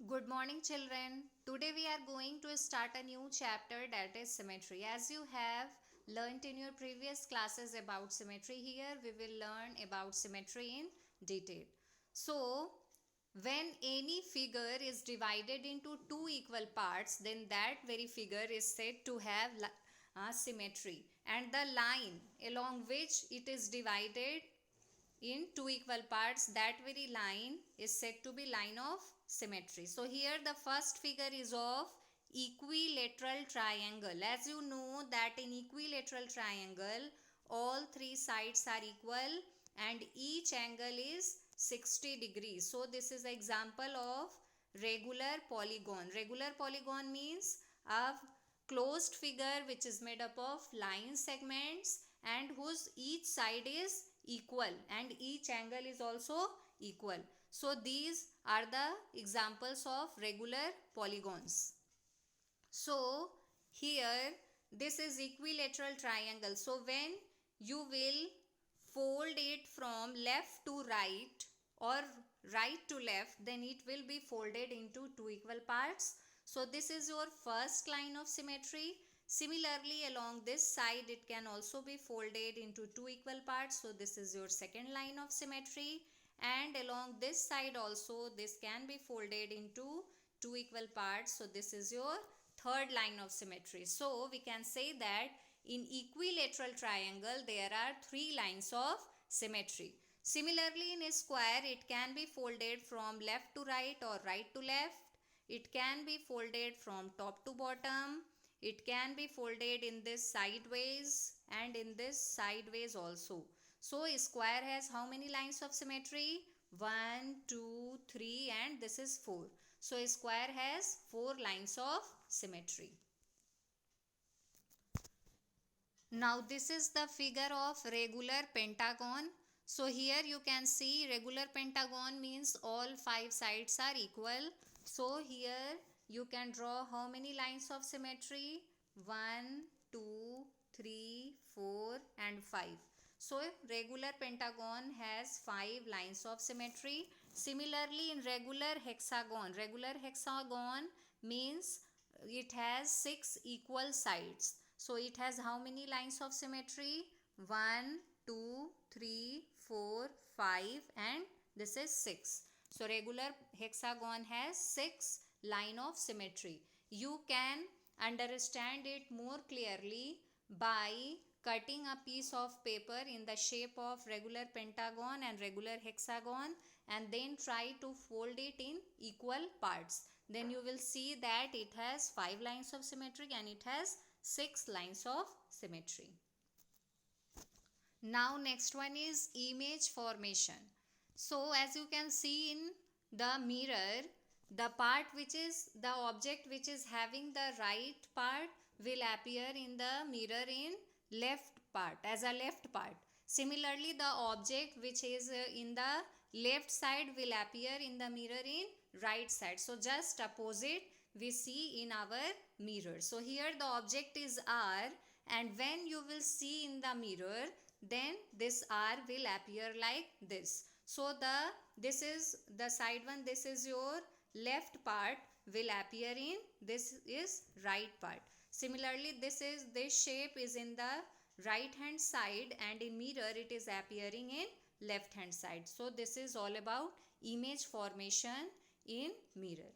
Good morning, children. Today we are going to start a new chapter, that is symmetry. As you have learnt in your previous classes about symmetry, here we will learn about symmetry in detail. So, when any figure is divided into two equal parts, then that very figure is said to have symmetry. And the line along which it is divided in two equal parts, that very line is said to be line of symmetry. So here the first figure is of equilateral triangle. As you know that in equilateral triangle all three sides are equal and each angle is 60 degrees. So this is an example of regular polygon. Regular polygon means a closed figure which is made up of line segments and whose each side is equal and each angle is also equal. So these are the examples of regular polygons. So here this is equilateral triangle. So when you will fold it from left to right or right to left, then it will be folded into two equal parts. So this is your first line of symmetry. Similarly, along this side it can also be folded into two equal parts. So this is your second line of symmetry, and along this side also this can be folded into two equal parts. So this is your third line of symmetry. So we can say that in equilateral triangle there are three lines of symmetry. Similarly, in a square it can be folded from left to right or right to left. It can be folded from top to bottom. It can be folded in this sideways and in this sideways also. So a square has how many lines of symmetry? 1, 2, 3 and this is 4. So a square has 4 lines of symmetry. Now this is the figure of regular pentagon. So here you can see regular pentagon means all 5 sides are equal. So here you can draw how many lines of symmetry? 1, 2, 3, 4 and 5. So regular pentagon has 5 lines of symmetry. Similarly, in regular hexagon means it has 6 equal sides. So it has how many lines of symmetry? 1, 2, 3, 4, 5 and this is 6. So regular hexagon has 6 line of symmetry. You can understand it more clearly by cutting a piece of paper in the shape of regular pentagon and regular hexagon and then try to fold it in equal parts. Then you will see that it has 5 lines of symmetry and it has 6 lines of symmetry. Now next one is image formation. So as you can see in the mirror, the part which is the object which is having the right part will appear in the mirror in left part as a left part. Similarly, the object which is in the left side will appear in the mirror in right side. So just opposite we see in our mirror. So here the object is R and when you will see in the mirror, then this R will appear like this. So this is the side one, this is your left part will appear in this is right part. Similarly, this shape is in the right hand side and in mirror it is appearing in left hand side. So this is all about image formation in mirror.